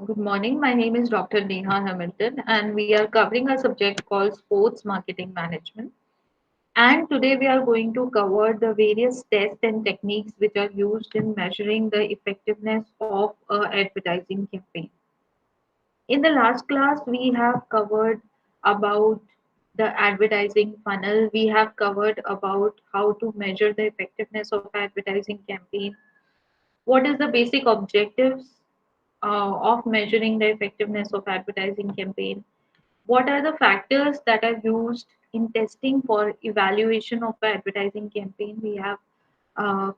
Good morning. My name is Dr. Neha Hamilton, and we are covering a subject called sports marketing management. And today we are going to cover the various tests and techniques which are used in measuring the effectiveness of a advertising campaign. In the last class, we have covered about the advertising funnel. We have covered about how to measure the effectiveness of advertising campaign. What is the basic objectives of measuring the effectiveness of advertising campaign? What are the factors that are used in testing for evaluation of an advertising campaign? We have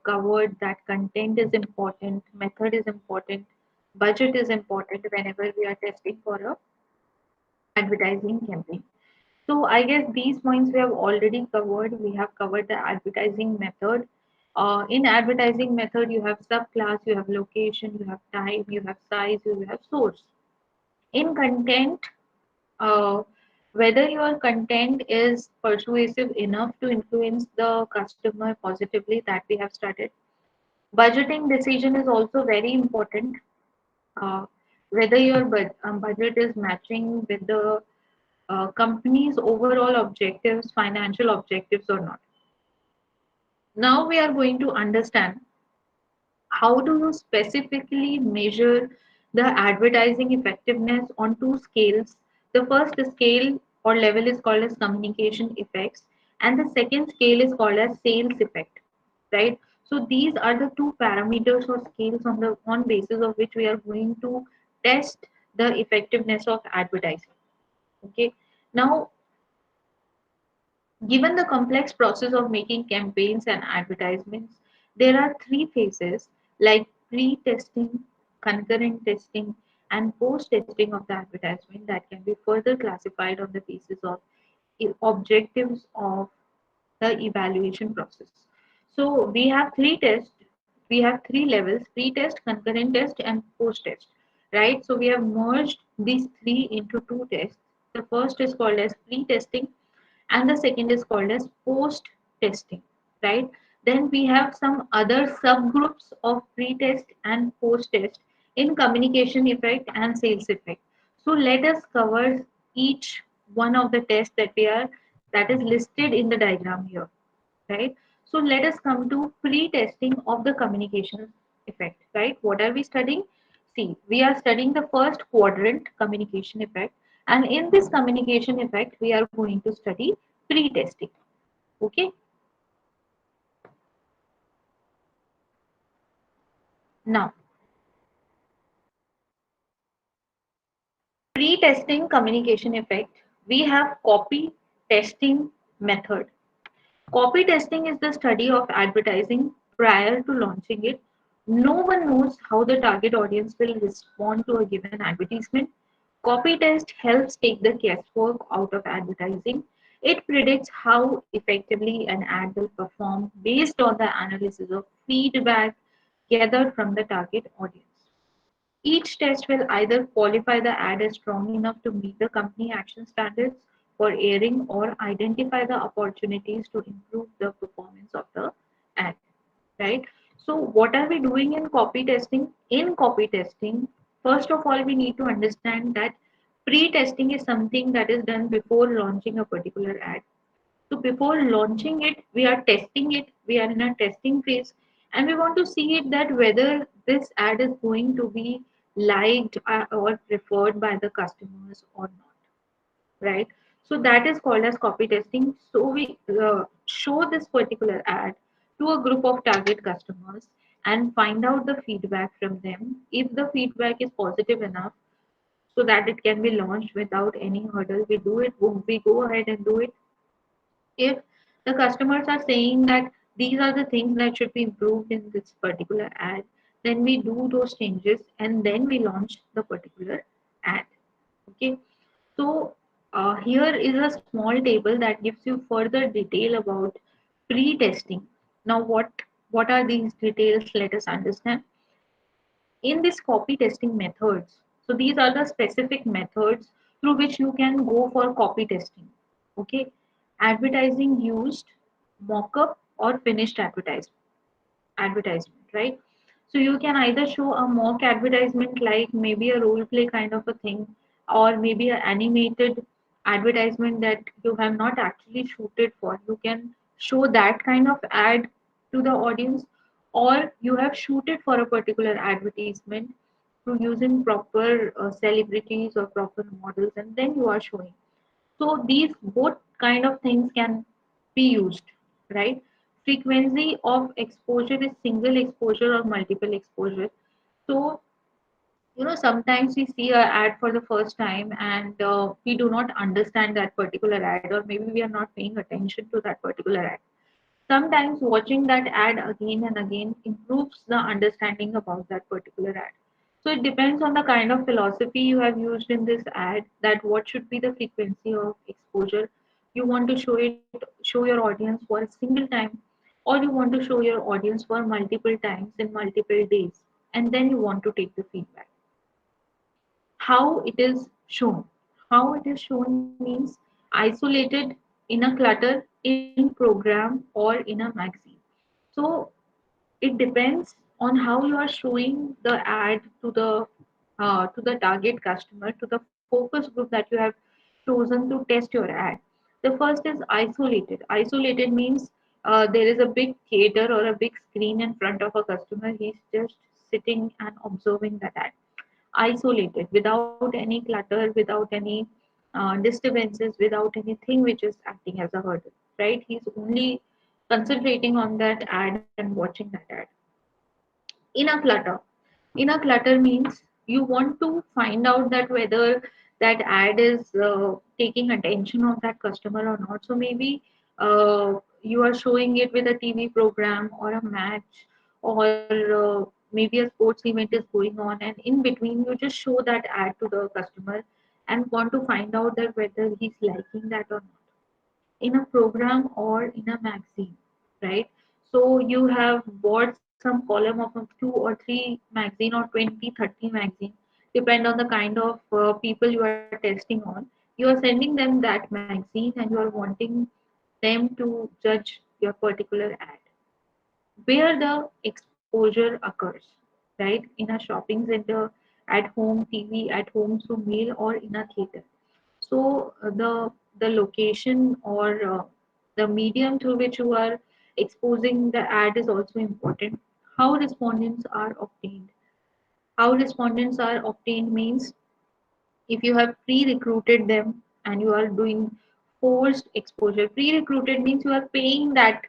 covered that content is important, method is important, budget is important whenever we are testing for a advertising campaign. So I guess these points we have already covered. We have covered the advertising method. In advertising method, you have subclass, you have location, you have time, you have size, you have source. In content, uh, whether your content is persuasive enough to influence the customer positively, that we have started. Budgeting decision is also very important. Uh, whether your budget is matching with the company's overall objectives, financial objectives or not. Now we are going to understand how do you specifically measure the advertising effectiveness on two scales. The first scale or level is called as communication effects, and the second scale is called as sales effect, right? So these are the two parameters or scales on basis of which we are going to test the effectiveness of advertising. Okay. Now, given the complex process of making campaigns and advertisements, there are three phases like pre testing, concurrent testing, and post testing of the advertisement that can be further classified on the basis of objectives of the evaluation process. So we have three tests, we have three levels pre test, concurrent test, and post test, right? So we have merged these three into two tests. The first is called as pre testing and the second is called as post testing, right? Then we have some other subgroups of pre-test and post-test in communication effect and sales effect. So let us cover each one of the tests that is listed in the diagram here, right? So let us come to pre-testing of the communication effect, right? What are we studying? See, we are studying the first quadrant communication effect, and in this communication effect, we are going to study pre-testing. Okay. Now, pre-testing communication effect, we have copy testing method. Copy testing is the study of advertising prior to launching it. No one knows how the target audience will respond to a given advertisement. Copy test helps take the guesswork out of advertising. It predicts how effectively an ad will perform based on the analysis of feedback gathered from the target audience. Each test will either qualify the ad as strong enough to meet the company action standards for airing or identify the opportunities to improve the performance of the ad, right? So, what are we doing in copy testing? In copy testing, first of all, we need to understand that pre testing is something that is done before launching a particular ad. So before launching it, we are testing it. We are in a testing phase, and we want to see it that whether this ad is going to be liked or preferred by the customers or not, right? So that is called as copy testing. So we show this particular ad to a group of target customers and find out the feedback from them. If the feedback is positive enough so that it can be launched without any hurdle, we do it. We go ahead and do it. If the customers are saying that these are the things that should be improved in this particular ad, then we do those changes and then we launch the particular ad. Okay. So here is a small table that gives you further detail about pre-testing. Now, what are these details? Let us understand. In this copy testing methods, so these are the specific methods through which you can go for copy testing. Okay. Advertising used, mock-up or finished advertisement, right? So you can either show a mock advertisement like maybe a role play kind of a thing, or maybe an animated advertisement that you have not actually shooted for. You can show that kind of ad to the audience, or you have shooted for a particular advertisement through using proper celebrities or proper models, and then you are showing. So these both kind of things can be used, right? Frequency of exposure is single exposure or multiple exposure. So, sometimes we see a ad for the first time and we do not understand that particular ad, or maybe we are not paying attention to that particular ad. Sometimes watching that ad again and again improves the understanding about that particular ad. So it depends on the kind of philosophy you have used in this ad, that what should be the frequency of exposure. You want to show your audience for a single time, or you want to show your audience for multiple times in multiple days, and then you want to take the feedback. How it is shown. How it is shown means isolated in a clutter in program or in a magazine. So it depends on how you are showing the ad to the target customer, to the focus group that you have chosen to test your ad. The first is isolated. Isolated means there is a big theater or a big screen in front of a customer. He's just sitting and observing that ad, isolated, without any clutter, without any disturbances, without anything which is acting as a hurdle, right? He's only concentrating on that ad and watching that ad. In a clutter, means you want to find out that whether that ad is taking attention of that customer or not. So maybe you are showing it with a TV program or a match, or maybe a sports event is going on, and in between you just show that ad to the customer and want to find out that whether he's liking that or not, in a program or in a magazine, right? So you have bought some column of a two or three magazine, or 20, 30 magazine, depend on the kind of people you are testing on. You are sending them that magazine and you are wanting them to judge your particular ad, where the exposure occurs, right? In a shopping center, at home TV, at home through mail, or in a theater. So the location, or the medium through which you are exposing the ad is also important. How respondents are obtained. How respondents are obtained means, if you have pre-recruited them and you are doing forced exposure. Pre-recruited means you are paying that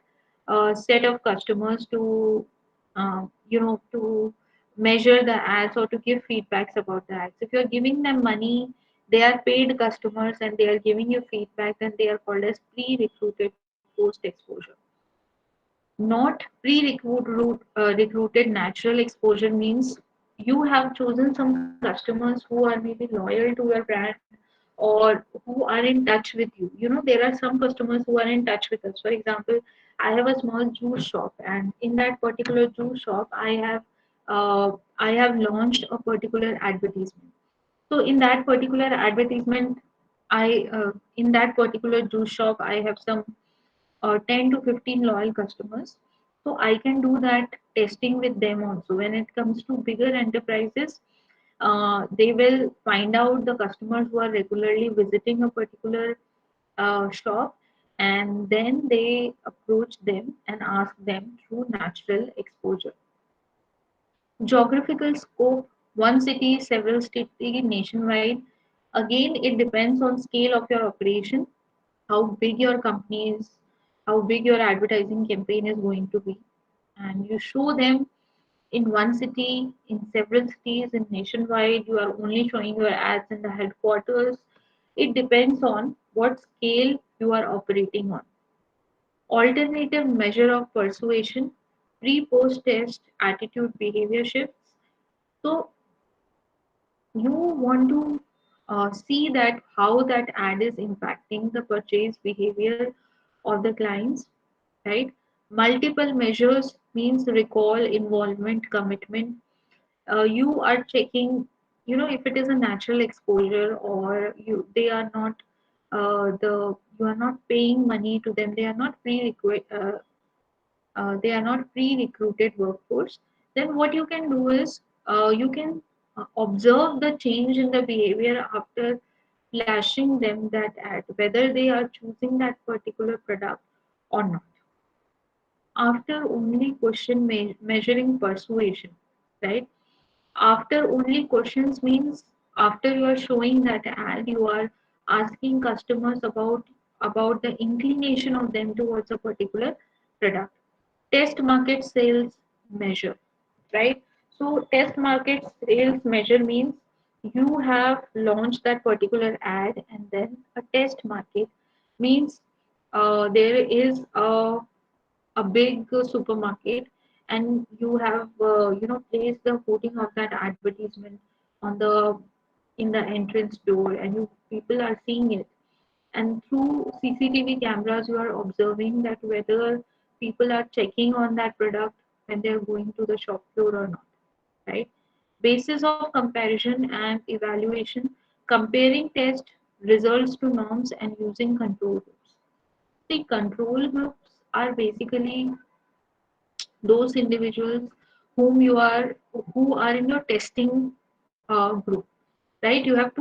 set of customers to to measure the ads or to give feedbacks about the ads. If you are giving them money, they are paid customers and they are giving you feedback, then they are called as pre-recruited post exposure. Not recruited natural exposure means you have chosen some customers who are maybe loyal to your brand, or who are in touch with you. There are some customers who are in touch with us. For example, I have a small juice shop, and in that particular juice shop, I have launched a particular advertisement. So in that particular advertisement, in that particular juice shop, I have some 10 to 15 loyal customers. So I can do that testing with them also. When it comes to bigger enterprises, they will find out the customers who are regularly visiting a particular shop, and then they approach them and ask them through natural exposure. Geographical scope, one city, several cities, nationwide. Again, it depends on scale of your operation, how big your company is, how big your advertising campaign is going to be. And you show them in one city, in several cities, in nationwide. You are only showing your ads in the headquarters. It depends on what scale you are operating on. Alternative measure of persuasion, pre post test attitude behavior shifts. So you want to see that how that ad is impacting the purchase behavior of the clients, right? Multiple measures means recall, involvement, commitment. You are checking, if it is a natural exposure, or they are not you are not paying money to them, they are not pre-recruited workforce, Then what you can do is you can observe the change in the behavior after flashing them that ad, whether they are choosing that particular product or not. After only measuring persuasion, right? After only questions means after you are showing that ad, you are asking customers about the inclination of them towards a particular product. Test market sales measure, right? So test market sales measure means you have launched that particular ad, and then a test market means there is a big supermarket, and you have placed the hoarding of that advertisement on the in the entrance door, and you people are seeing it, and through CCTV cameras you are observing that whether people are checking on that product when they are going to the shop floor or not, right? Basis of comparison and evaluation: comparing test results to norms and using control groups. The control groups are basically those individuals who are in your testing group, right? You have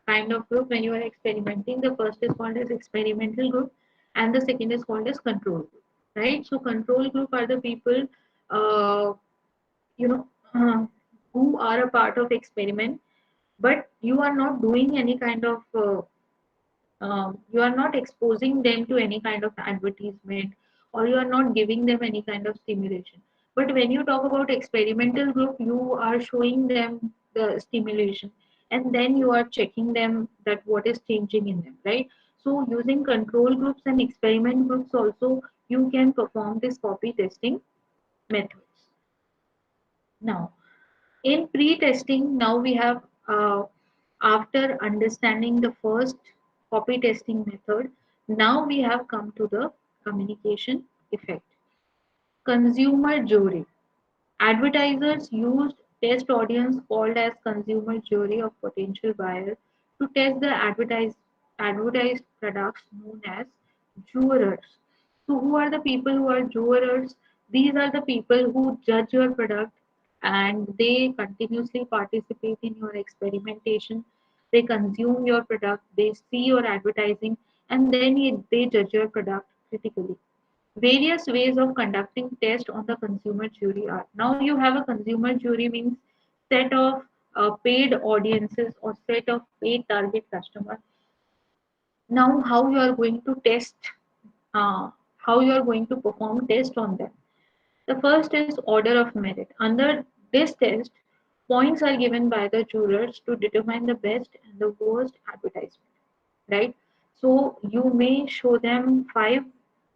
kind of group when you are experimenting. The first is called as experimental group, and the second is called as control group, right? So control group are the people uh, you know uh, who are a part of experiment, but you are not doing any kind of you are not exposing them to any kind of advertisement, or you are not giving them any kind of stimulation. But when you talk about experimental group, you are showing them the stimulation, and then you are checking them that what is changing in them, right? So using control groups and experiment groups also, you can perform this copy testing methods. Now in pre-testing, now we have after understanding the first copy testing method, now we have come to the communication effect. Consumer jury. Advertisers used test audience called as consumer jury of potential buyers to test the advertised products known as jurors. So who are the people who are jurors? These are the people who judge your product, and they continuously participate in your experimentation. They consume your product, they see your advertising, and then they judge your product critically. Various ways of conducting test on the consumer jury are: now you have a consumer jury means set of paid audiences or set of paid target customers. Now how you are going to test, uh, how you are going to perform test on them. The first is order of merit. Under this test, points are given by the jurors to determine the best and the worst advertisement, right? So you may show them five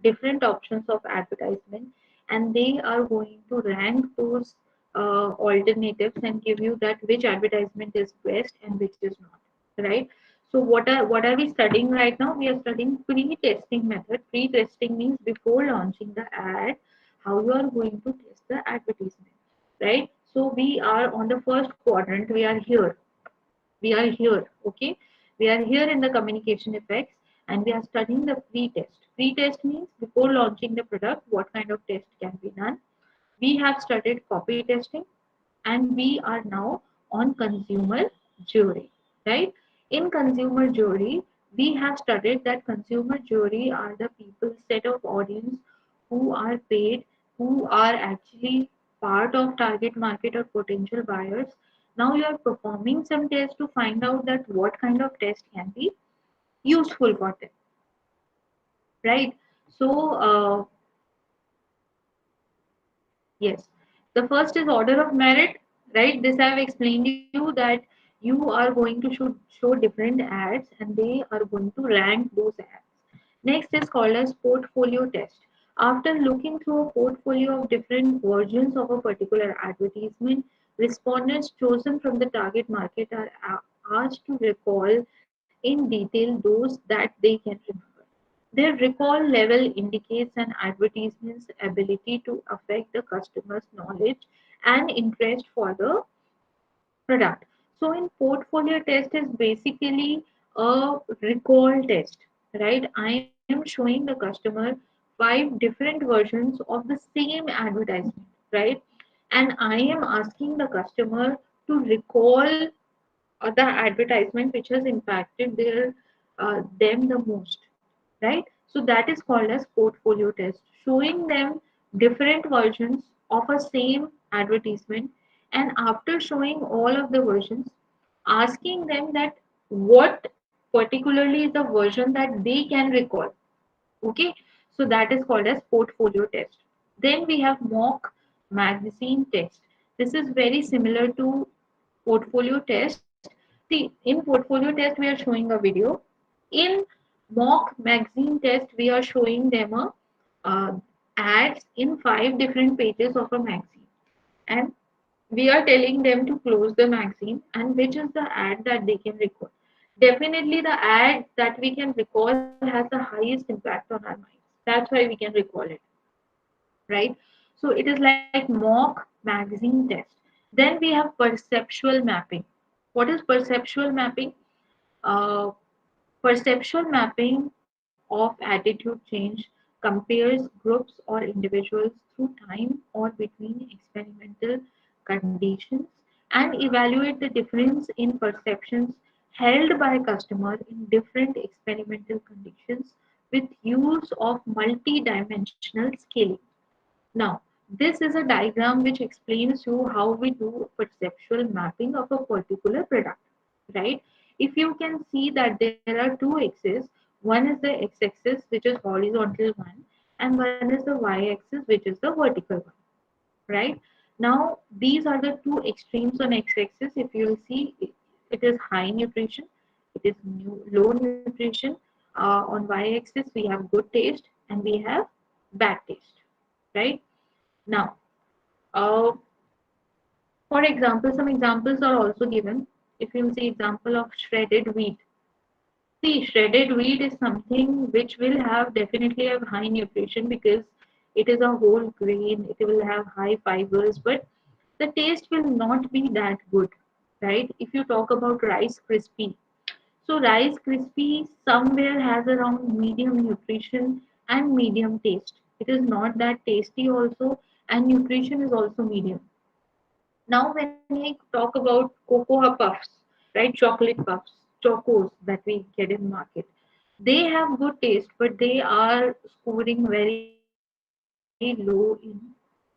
different options of advertisement, and they are going to rank those alternatives and give you that which advertisement is best and which is not, right? So what are we studying right now? We are studying pre-testing method. Pre-testing means before launching the ad, how you are going to test the advertisement, right? So we are on the first quadrant. We are here, okay? We are here in the communication effects, and we are studying the pre-test. Pre-test means before launching the product, what kind of test can be done. We have studied copy testing, and we are now on consumer jury, right? In consumer jury, we have studied that consumer jury are the people set of audience who are paid, who are actually part of target market or potential buyers. Now you are performing some tests to find out that what kind of test can be useful for them, right? So yes. The first is order of merit, right? This I have explained you that you are going to show different ads, and they are going to rank those ads. Next is called as portfolio test. After looking through a portfolio of different versions of a particular advertisement, respondents chosen from the target market are asked to recall in detail those that they can remember. Their recall level indicates an advertisement's ability to affect the customer's knowledge and interest for the product. So, in portfolio test is basically a recall test, right? I am showing the customer five different versions of the same advertisement, right? and I am asking the customer to recall the advertisement which has impacted them the most, right? So that is called as portfolio test, showing them different versions of a same advertisement, and after showing all of the versions, asking them that what particularly is the version that they can recall. Okay, so that is called as portfolio test. Then we have mock magazine test. This is very similar to portfolio test. See, in portfolio test we are showing a video. In mock magazine test we are showing them a uh, ads in 5 different pages of a magazine, and we are telling them to close the magazine and which is the ad that they can recall. Definitely the ad that we can recall has the highest impact on our minds. That's why we can recall it, right? So it is like mock magazine test. Then we have perceptual mapping. What is perceptual mapping? uh, Perceptual mapping of attitude change compares groups or individuals through time or between experimental conditions and evaluate the difference in perceptions held by customers in different experimental conditions with use of multi-dimensional scaling. Now, this is a diagram which explains you how we do perceptual mapping of a particular product, right? If you can see that there are two axes, one is the x-axis which is horizontal one, and one is the y-axis which is the vertical one, right? Now, these are the two extremes on x-axis. If you will see, it is high nutrition, it is low nutrition. On y-axis, we have good taste and we have bad taste, right? Now, uh, for example, some examples are also given. If you see example of shredded wheat. See, shredded wheat is something which will have definitely have high nutrition because it is a whole grain. It will have high fibers, but the taste will not be that good, right? If you talk about Rice Krispie, so Rice Krispie somewhere has around medium nutrition and medium taste. It is not that tasty also, and nutrition is also medium. Now, when I talk about cocoa puffs, right, chocolate puffs, chocos that we get in market, they have good taste, but they are scoring very low in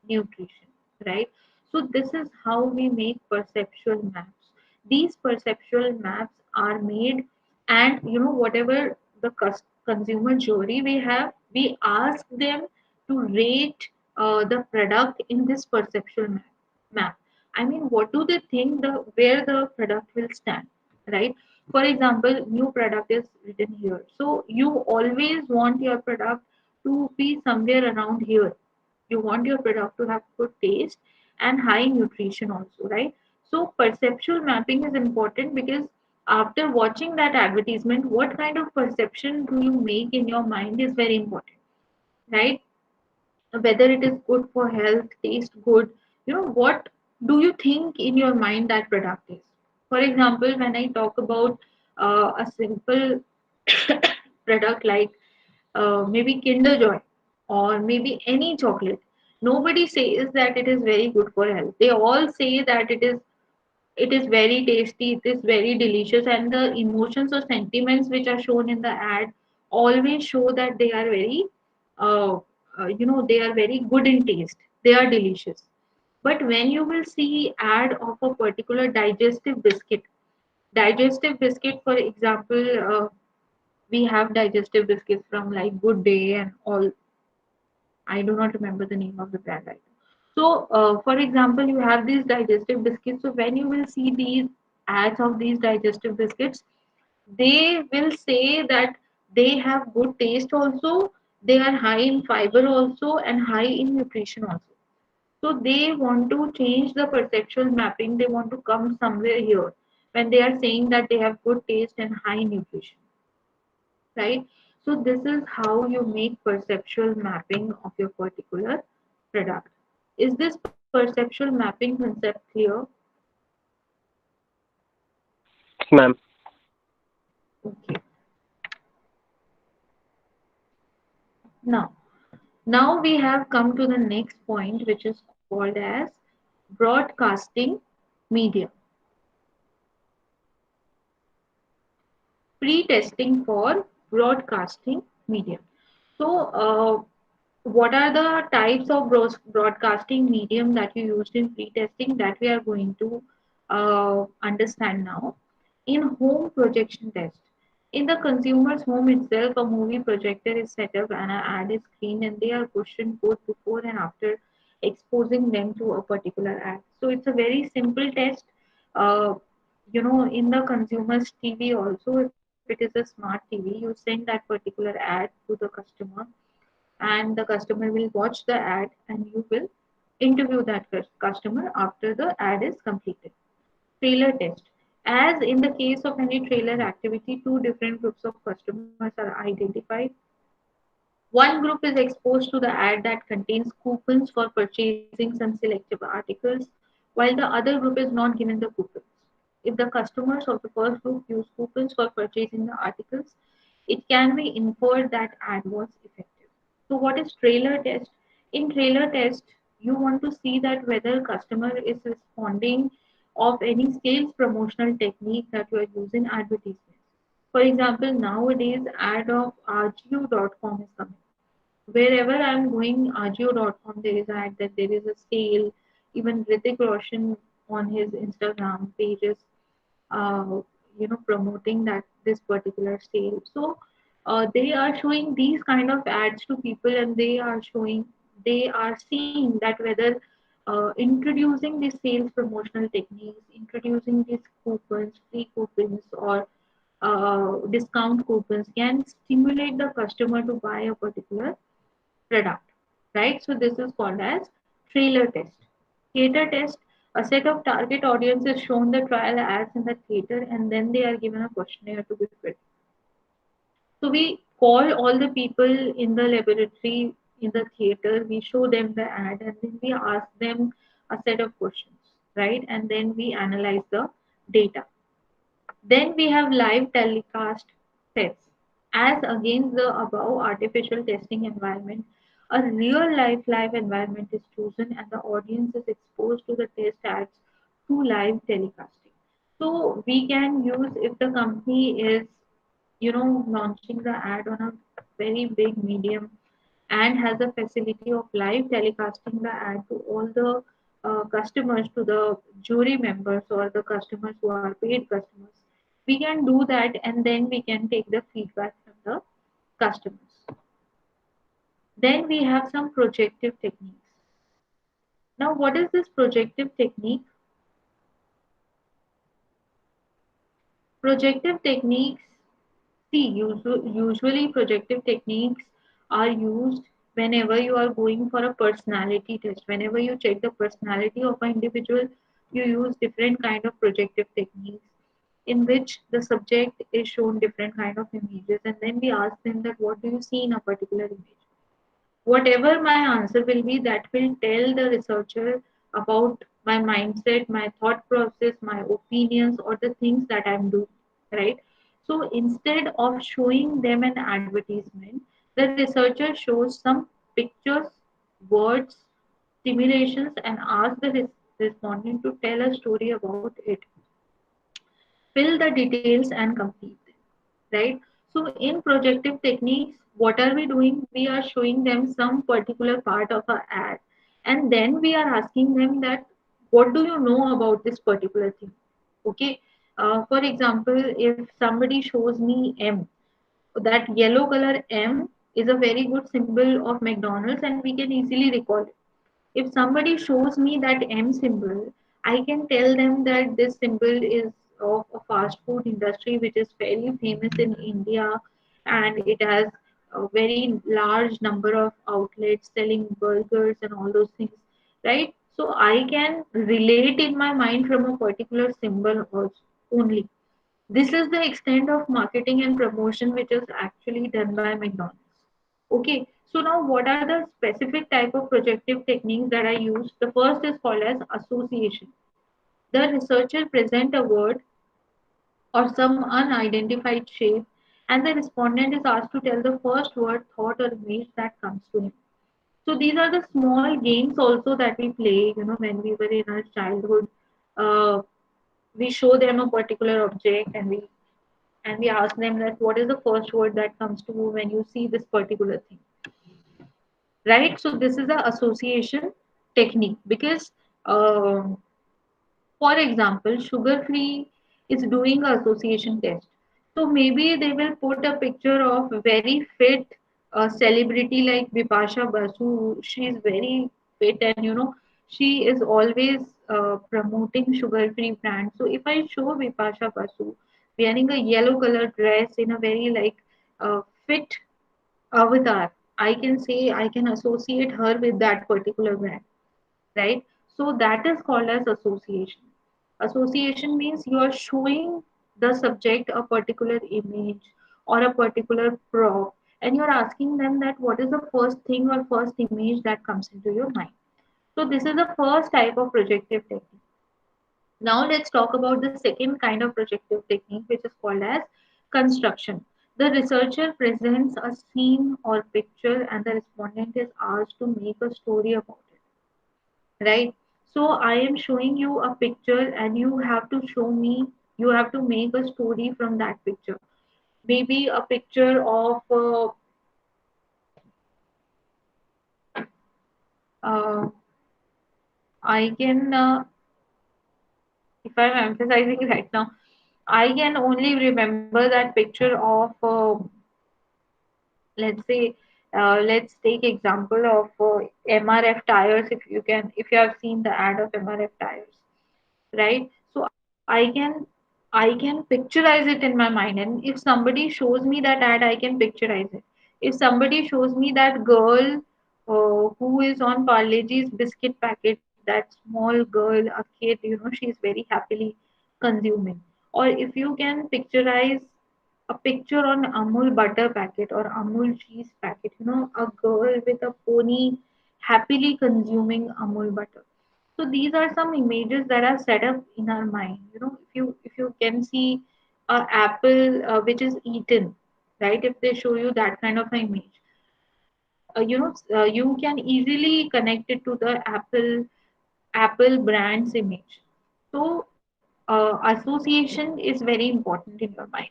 nutrition, right? So this is how we make perceptual maps. These perceptual maps are made, and whatever the consumer jury we have, we ask them to rate the product in this perceptual map. I mean, what do they think the where the product will stand, right? For example, new product is written here, so you always want your product to be somewhere around here. You want your product to have good taste and high nutrition also, right? So perceptual mapping is important because after watching that advertisement, what kind of perception do you make in your mind is very important, right? Whether it is good for health, taste good, what do you think in your mind that product is. For example, when I talk about a simple product like maybe Kinder Joy or maybe any chocolate, nobody says that it is very good for health. They all say that it is very tasty, it is very delicious, and the emotions or sentiments which are shown in the ad always show that they are very, uh, they are very good in taste. They are delicious. But when you will see ad of a particular digestive biscuit, for example, we have digestive biscuits from like Good Day and all. I do not remember the name of the brand right now. So, for example, you have these digestive biscuits. So, when you will see these ads of these digestive biscuits, they will say that they have good taste also, they are high in fiber also, and high in nutrition also. So, they want to change the perceptual mapping, they want to come somewhere here when they are saying that they have good taste and high nutrition, right? So this is how you make perceptual mapping of your particular product. Is this perceptual mapping concept clear? Ma'am. Okay. Now, now we have come to the next point, which is called as broadcasting media. Pre-testing for broadcasting medium. So, what are the types of broadcasting medium that you used in pre-testing that we are going to understand now? In home projection test, in the consumer's home itself, a movie projector is set up and an ad is screened, and they are questioned both before and after exposing them to a particular ad. So it's a very simple test. Uh, in the consumer's TV also, if it is a smart TV, you send that particular ad to the customer, and the customer will watch the ad, and you will interview that customer after the ad is completed. Trailer test. As in the case of any trailer activity, two different groups of customers are identified. One group is exposed to the ad that contains coupons for purchasing some selective articles, while the other group is not given the coupons. If the customers of the first group use coupons for purchasing the articles, it can be inferred that ad was effective. So, what is trailer test? In trailer test, you want to see that whether customer is responding of any sales promotional technique that you are using advertisements. For example, nowadays ad of Ajio.com is coming. Wherever I'm going, Ajio.com, there is an ad that there is a sale. Even Ritik Roshan on his Instagram pages, promoting that this particular sale. So they are showing these kind of ads to people, and they are seeing that whether introducing these sales promotional techniques, introducing these coupons, free coupons, or discount coupons can stimulate the customer to buy a particular product, right? So this is called as trailer test. Theater test, a set of target audience is shown the trial ads in the theater, and then they are given a questionnaire to be filled. So we call all the people in the laboratory, in the theater, we show them the ad, and then we ask them a set of questions, right? And then we analyze the data. Then we have live telecast tests. As against the above artificial testing environment, a real live environment is chosen, and the audience is exposed to the test ads through live telecasting. So we can use, if the company is, launching the ad on a very big medium and has a facility of live telecasting the ad to all the customers, to the jury members or the customers who are paid customers, we can do that, and then we can take the feedback from the customers. Then we have some projective techniques. Now, what is this projective technique? Projective techniques, see, usually projective techniques are used whenever you are going for a personality test. Whenever you check the personality of an individual, you use different kind of projective techniques in which the subject is shown different kind of images, and then we ask them that what do you see in a particular image. Whatever my answer will be, that will tell the researcher about my mindset, my thought process, my opinions, or the things that I'm doing, right? So instead of showing them an advertisement, the researcher shows some pictures, words, simulations, and asks the respondent to tell a story about it, fill the details, and complete them, right? So in projective techniques, what are we doing? We are showing them some particular part of our ad, and then we are asking them that what do you know about this particular thing. Okay, for example, if somebody shows me M, that yellow color M is a very good symbol of McDonald's, and we can easily recall it. If somebody shows me that M symbol, I can tell them that this symbol is of a fast food industry which is very famous in India, and it has a very large number of outlets selling burgers and all those things, right? So I can relate in my mind from a particular symbol also only. This is the extent of marketing and promotion which is actually done by McDonald's. Okay, so now what are the specific type of projective techniques that I use? The first is called as association. The researcher present a word or some unidentified shape, and the respondent is asked to tell the first word, thought, or image that comes to him. So these are the small games also that we play, when we were in our childhood. uh, we show them a particular object, and we ask them that what is the first word that comes to you when you see this particular thing, right? So this is the association technique, because um, for example, sugar free is doing a association test. So maybe they will put a picture of very fit celebrity like Bipasha Basu. She is very fit, and she is always promoting sugar free brand. So if I show Bipasha Basu wearing a yellow color dress in a very like fit avatar, I can say I can associate her with that particular brand, right? So that is called as association. Association means you are showing the subject a particular image or a particular prop, and you're asking them that what is the first thing or first image that comes into your mind. So this is the first type of projective technique. Now let's talk about the second kind of projective technique, which is called as construction. The researcher presents a scene or picture, and the respondent is asked to make a story about it, right? So I am showing you a picture, and you have to show me, you have to make a story from that picture. Maybe a picture of uh, I can if I'm emphasizing right now, I can only remember that picture of let's say let's take example of MRF tires. If you can, if you have seen the ad of MRF tires, right? So I can picturize it in my mind, and if somebody shows me that ad, I can picturize it. If somebody shows me that girl who is on Parleji's biscuit packet, that small girl, a kid, she's very happily consuming. Or if you can picturize a picture on Amul butter packet or Amul cheese packet, a girl with a pony happily consuming Amul butter. So these are some images that are set up in our mind. If you can see a apple which is eaten, right? If they show you that kind of an image, you can easily connect it to the Apple brand's image. So association is very important in your mind.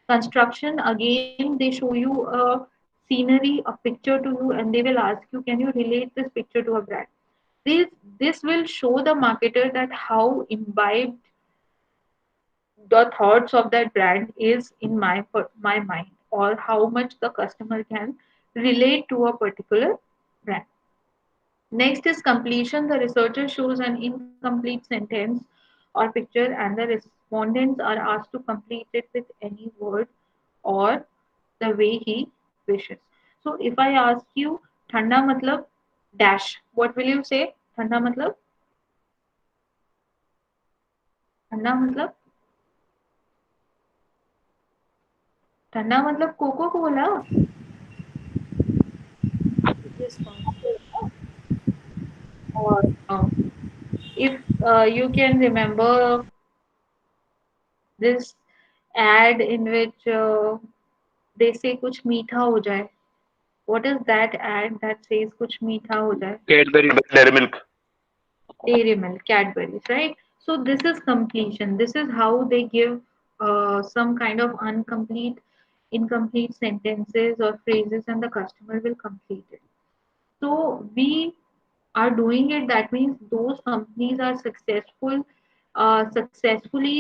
Construction, again, they show you a scenery, a picture to you, and they will ask you, can you relate this picture to a brand? This will show the marketer that how imbibed the thoughts of that brand is in my mind, or how much the customer can relate to a particular brand. Next is completion. The researcher shows an incomplete sentence or picture, and the respondents are asked to complete it with any word or the way he wishes. So if I ask you, ठंडा matlab dash, what will you say? ठंडा matlab, ठंडा मतलब, ठंडा मतलब Coca Cola. Yes, ma'am. Or if you can remember this ad in which they say कुछ मीठा हो जाए. What is that ad that says कुछ मीठा हो जाए? Cadbury Dairy Milk. Dairy milk, Cadbury's, right? So this is completion. This is how they give some kind of incomplete sentences or phrases, and the customer will complete it. So we are doing it. That means those companies are successfully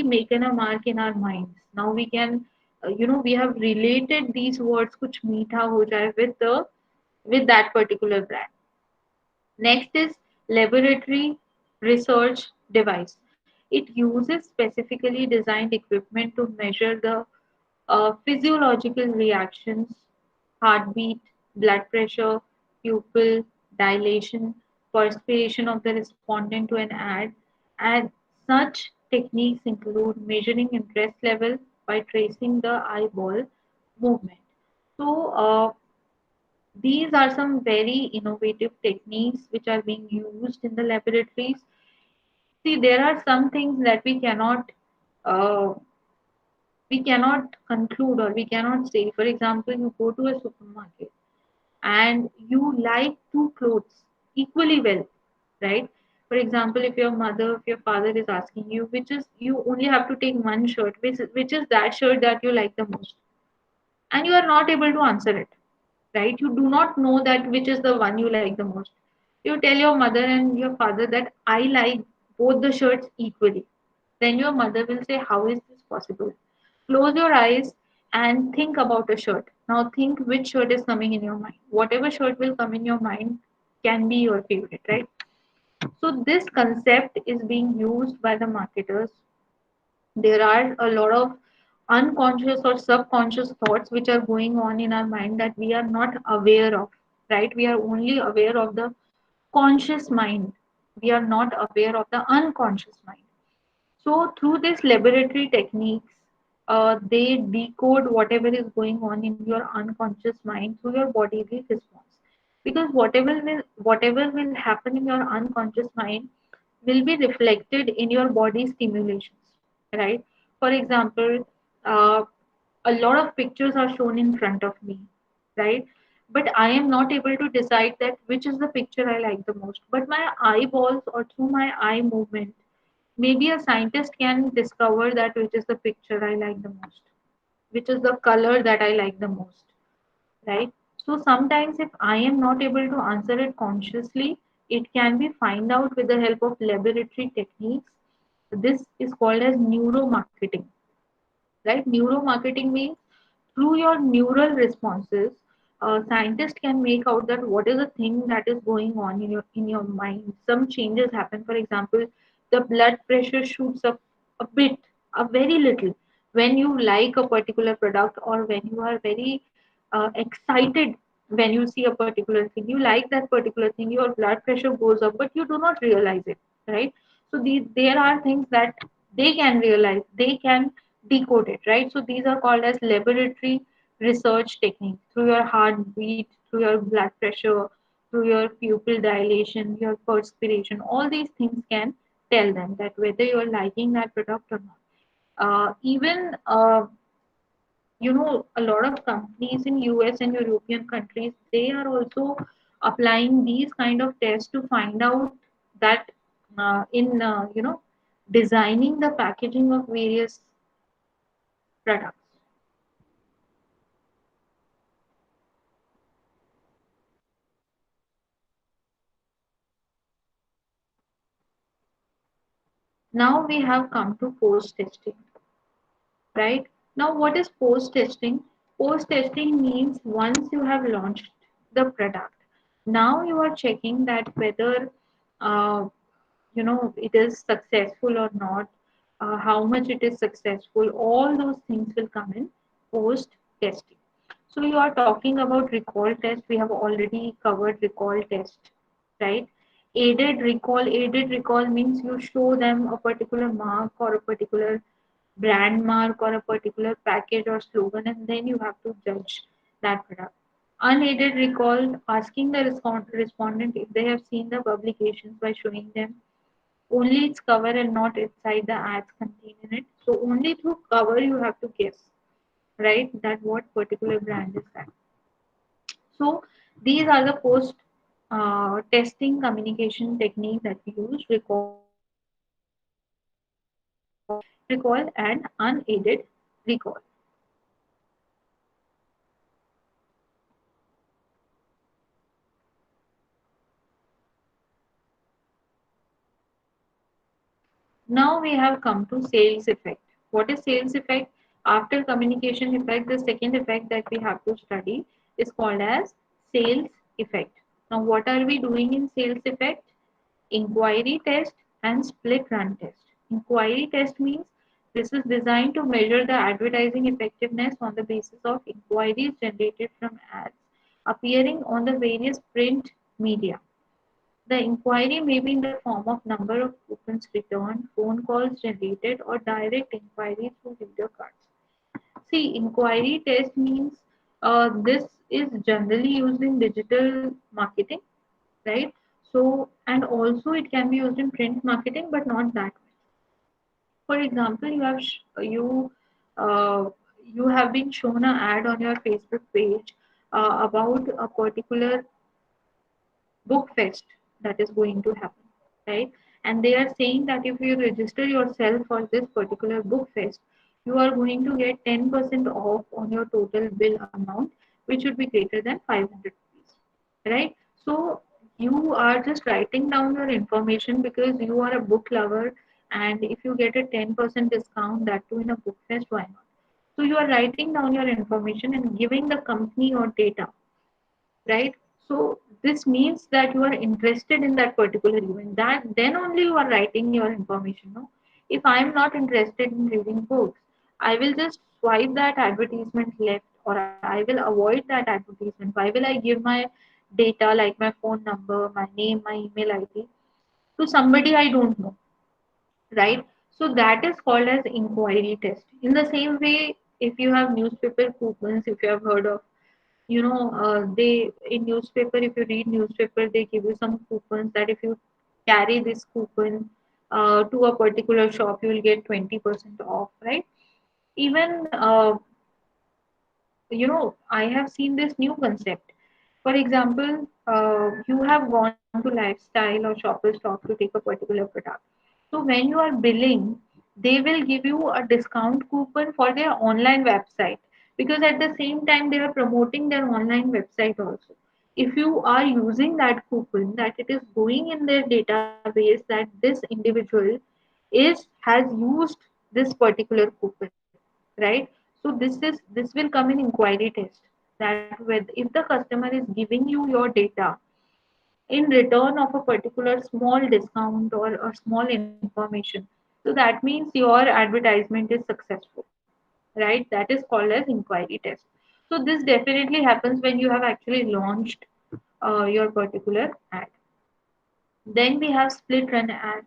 making a mark in our minds. Now we can, we have related these words, kuch meetha ho jaye, with that particular brand. Next is laboratory research device. It uses specifically designed equipment to measure the physiological reactions, heartbeat, blood pressure, pupil dilation, perspiration of the respondent to an ad, and such techniques include measuring interest level by tracing the eyeball movement. So, these are some very innovative techniques which are being used in the laboratories. See, there are some things that uh, we cannot conclude, or we cannot say. For example, you go to a supermarket, and you like two clothes equally well, right? For example, if your mother, if your father is asking you, which is, you only have to take one shirt, which is that shirt that you like the most, and you are not able to answer it, right? You do not know that which is the one you like the most. You tell your mother and your father that I like both the shirts equally. Then your mother will say, how is this possible? Close your eyes and think about a shirt. Now think which shirt is coming in your mind. Whatever shirt will come in your mind can be your favorite, right? So this concept is being used by the marketers. There are a lot of unconscious or subconscious thoughts which are going on in our mind that we are not aware of, right? We are only aware of the conscious mind. We are not aware of the unconscious mind. So through this laboratory techniques, they decode whatever is going on in your unconscious mind through your bodily response. Because whatever will happen in your unconscious mind will be reflected in your body stimulations, right? For example, uh, a lot of pictures are shown in front of me, right? But I am not able to decide that which is the picture I like the most. But my eyeballs or through my eye movement, maybe a scientist can discover that which is the picture I like the most, which is the color that I like the most, right? So sometimes if I am not able to answer it consciously, it can be find out with the help of laboratory techniques. This is called as neuromarketing, right? Neuromarketing means through your neural responses, scientists can make out that what is the thing that is going on in your mind. Some changes happen. For example, the blood pressure shoots up a bit, a very little, when you like a particular product, or when you are very excited when you see a particular thing. You like that particular thing, your blood pressure goes up, but you do not realize it, right? So there are things that they can realize, they can decode it, right? So these are called as laboratory research techniques. Through your heartbeat, through your blood pressure, through your pupil dilation, your perspiration, all these things can tell them that whether you're liking that product or not. Even a lot of companies in US and European countries, they are also applying these kind of tests to find out that in designing the packaging of various products. Now we have come to post testing, right? Now, what is post testing? Post testing means once you have launched the product, now you are checking that whether uh, it is successful or not, how much it is successful. All those things will come in post testing. So you are talking about recall test. We have already covered recall test, right? Aided recall means you show them a particular mark or a particular brand mark or a particular package or slogan, and then you have to judge that product. Unaided recall, asking the respondent if they have seen the publications by showing them only its cover and not inside the ads contained in it. So only through cover you have to guess, right, that what particular brand is that. So these are the post testing communication technique that we use: recall, recall, and unaided recall. Now we have come to sales effect. What is sales effect? After communication effect, the second effect that we have to study is called as sales effect. Now, what are we doing in sales effect? Inquiry test and split run test. Inquiry test means this is designed to measure the advertising effectiveness on the basis of inquiries generated from ads appearing on the various print media. The inquiry may be in the form of number of coupons returned, phone calls generated, or direct inquiry through reader cards. See, inquiry test means this is generally used in digital marketing, right? So, and also it can be used in print marketing, but not that much. For example, you have been shown an ad on your Facebook page about a particular book fest that is going to happen, right? And they are saying that if you register yourself for this particular book fest, you are going to get 10% off on your total bill amount, which would be greater than 500 rupees, right? So you are just writing down your information because you are a book lover, and if you get a 10% discount, that too in a book fest, why not? So you are writing down your information and giving the company your data, right? So this means that you are interested in that particular event. That then only you are writing your information. No, if I am not interested in reading books, I will just swipe that advertisement left, or I will avoid that advertisement. Why will I give my data, like my phone number, my name, my email ID, to somebody I don't know, right? So that is called as inquiry test. In the same way, if you have newspaper coupons, if you have heard of, they in newspaper, if you read newspaper, they give you some coupons that if you carry this coupon to a particular shop, you will get 20% off, right? Even I have seen this new concept. For example, you have gone to lifestyle or shoppers stop to take a particular product. So when you are billing, they will give you a discount coupon for their online website, because at the same time they are promoting their online website also. If you are using that coupon, that it is going in their database that this individual has used this particular coupon, right? So this will come in inquiry test, that with if the customer is giving you your data in return of a particular small discount or a small information, so that means your advertisement is successful, right? That is called as inquiry test. So this definitely happens when you have actually launched your particular ad. Then we have split run ads.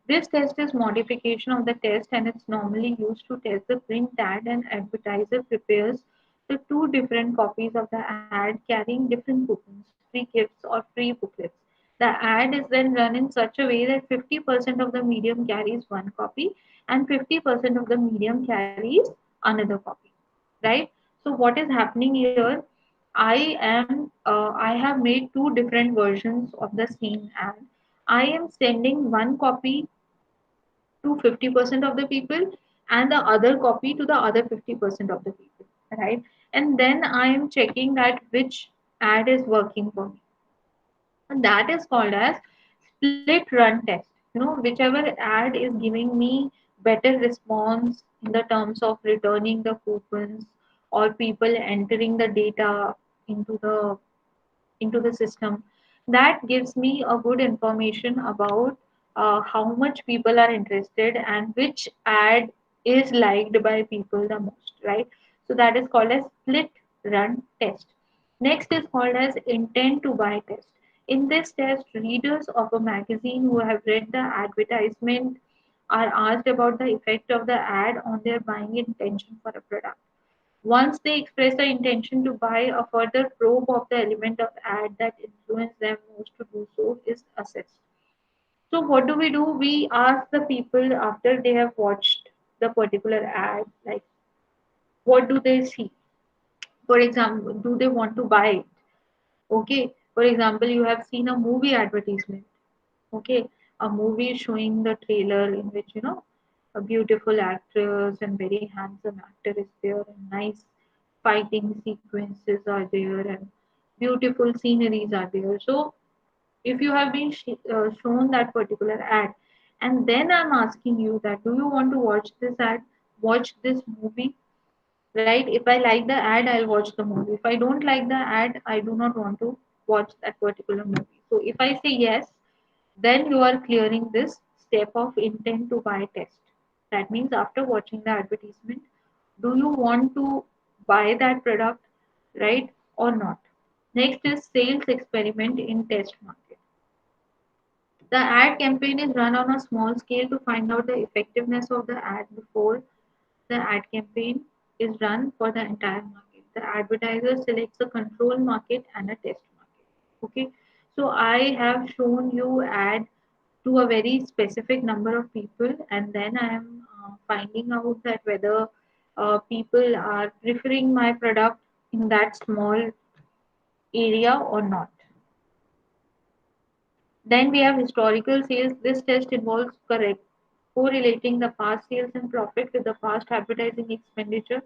This test is modification of the test, and it's normally used to test the print ad. And advertiser prepares the two different copies of the ad carrying different coupons, free gifts or free booklets. The ad is then run in such a way that 50% of the medium carries one copy and 50% of the medium carries another copy, right? So what is happening here? I have made two different versions of the same ad. I am sending one copy to 50% of the people and the other copy to the other 50% of the people, right? And then I am checking that which ad is working for me. And that is called as split run test. Whichever ad is giving me better response in the terms of returning the coupons or people entering the data into the into the system, that gives me a good information about how much people are interested and which ad is liked by people the most, right? So that is called as split run test. Next is called as intent to buy test. In this test, readers of a magazine who have read the advertisement are asked about the effect of the ad on their buying intention for a product. Once they express the intention to buy, a further probe of the element of ad that influence them most to do so is assessed. So what do? We ask the people after they have watched the particular ad, like what do they see? For example, do they want to buy it? Okay. For example, you have seen a movie advertisement. Okay. A movie showing the trailer in which, a beautiful actress and very handsome actor is there, and nice fighting sequences are there, and beautiful sceneries are there. So if you have been shown that particular ad, and then I'm asking you that do you want to watch this ad, watch this movie, right? If I like the ad, I'll watch the movie. If I don't like the ad, I do not want to watch that particular movie. So if I say yes, then you are clearing this step of intent to buy test. That means after watching the advertisement, do you want to buy that product, right, or not? Next is sales experiment in test market. The ad campaign is run on a small scale to find out the effectiveness of the ad before the ad campaign is run for the entire market. The advertiser selects a control market and a test market. Okay, so I have shown you ad to a very specific number of people, and then I am finding out that whether people are preferring my product in that small area or not. Then we have historical sales. This test involves correct correlating the past sales and profit with the past advertising expenditure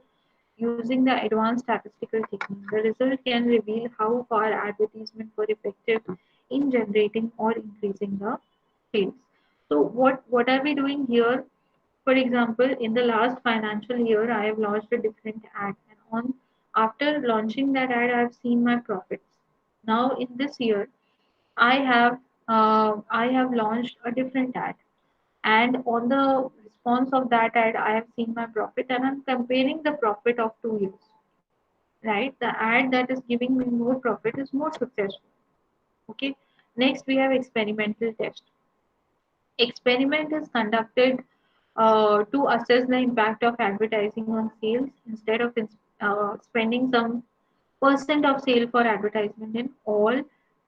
using the advanced statistical technique. The result can reveal how far advertisements were effective in generating or increasing the sales. So what are we doing here? For example, in the last financial year, I have launched a different ad, and on after launching that ad, I have seen my profits. Now in this year, I have I have launched a different ad, and on the response of that ad, I have seen my profit, and I'm comparing the profit of 2 years. Right, the ad that is giving me more profit is more successful. Okay, next we have experimental test. Experiment is conducted to assess the impact of advertising on sales. Instead of spending some percent of sale for advertisement in all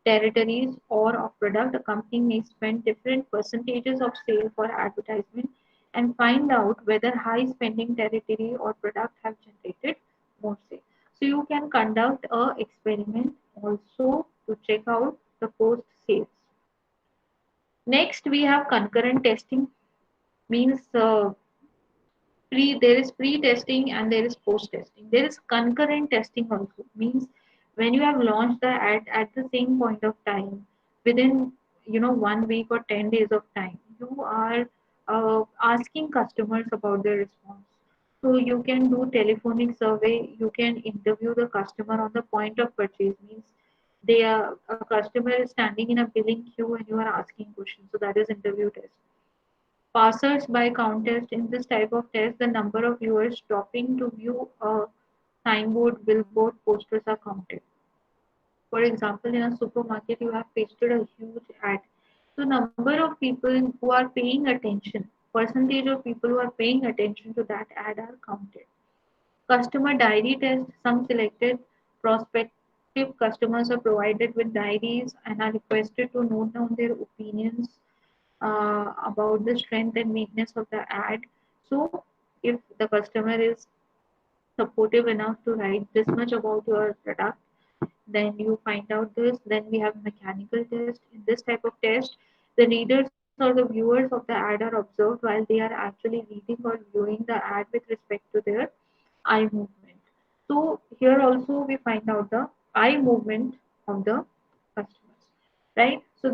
territories or of product, a company may spend different percentages of sale for advertisement and find out whether high spending territory or product have generated more sale. So you can conduct a experiment also to check out the post sales. Next, we have concurrent testing. Means there is pre-testing and there is post-testing. There is concurrent testing also. Means when you have launched the ad at the same point of time, within 1 week or 10 days of time, you are asking customers about their response. So you can do telephonic survey. You can interview the customer on the point of purchase. Means a customer is standing in a billing queue and you are asking questions. So that is interview test. Passers by count test. In this type of test, the number of viewers stopping to view a signboard, billboard, posters are counted. For example, in a supermarket, you have pasted a huge ad. So, number of people who are paying attention, percentage of people who are paying attention to that ad are counted. Customer diary test. Some selected prospective customers are provided with diaries and are requested to note down their opinions about the strength and weakness of the ad. So, if the customer is supportive enough to write this much about your product, then you find out this. Then we have mechanical test. In this type of test, the readers or the viewers of the ad are observed while they are actually reading or viewing the ad with respect to their eye movement. So here also we find out the eye movement of the customers, right? So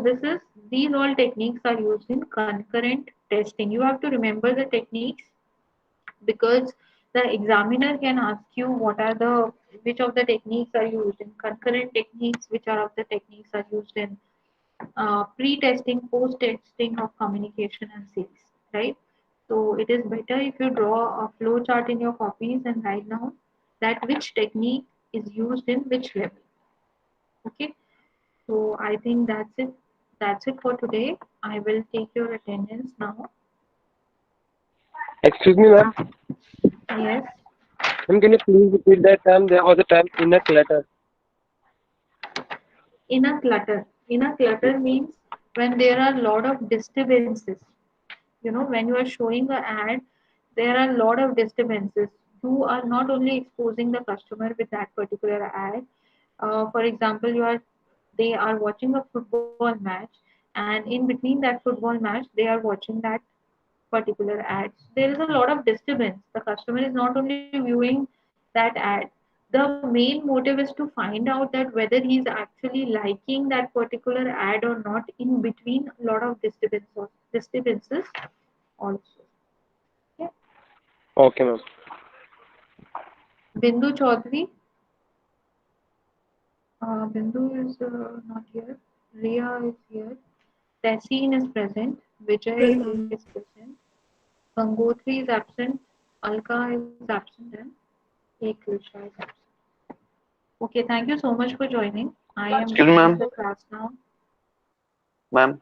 these all techniques are used in concurrent testing. You have to remember the techniques because the examiner can ask you what are the which of the techniques are used in concurrent techniques, which are of the techniques are used in pre-testing, post-testing of communication and sales, right? So it is better if you draw a flow chart in your copies and write down that which technique is used in which level. Okay, so I think that's it. That's it for today. I will take your attendance now. Excuse me, ma'am. Yes. Ma'am, can you please repeat that term there all the time in a clutter? In a clutter means when there are a lot of disturbances. When you are showing the ad, there are a lot of disturbances. You are not only exposing the customer with that particular ad. For example, they are watching a football match, and in between that football match they are watching that particular ad. There is a lot of disturbance. The customer is not only viewing that ad. The main motive is to find out that whether he is actually liking that particular ad or not. In between, a lot of disturbances also. Okay. Okay, ma'am. Bindu Chaudhary. Bindu is not here. Ria is here. Tessin is present. Vijay is present. Gangotri is absent. Alka is absent, and Eklisha is absent. Okay, thank you so much for joining. I am Excuse me, ending ma'am. the class now. Ma'am.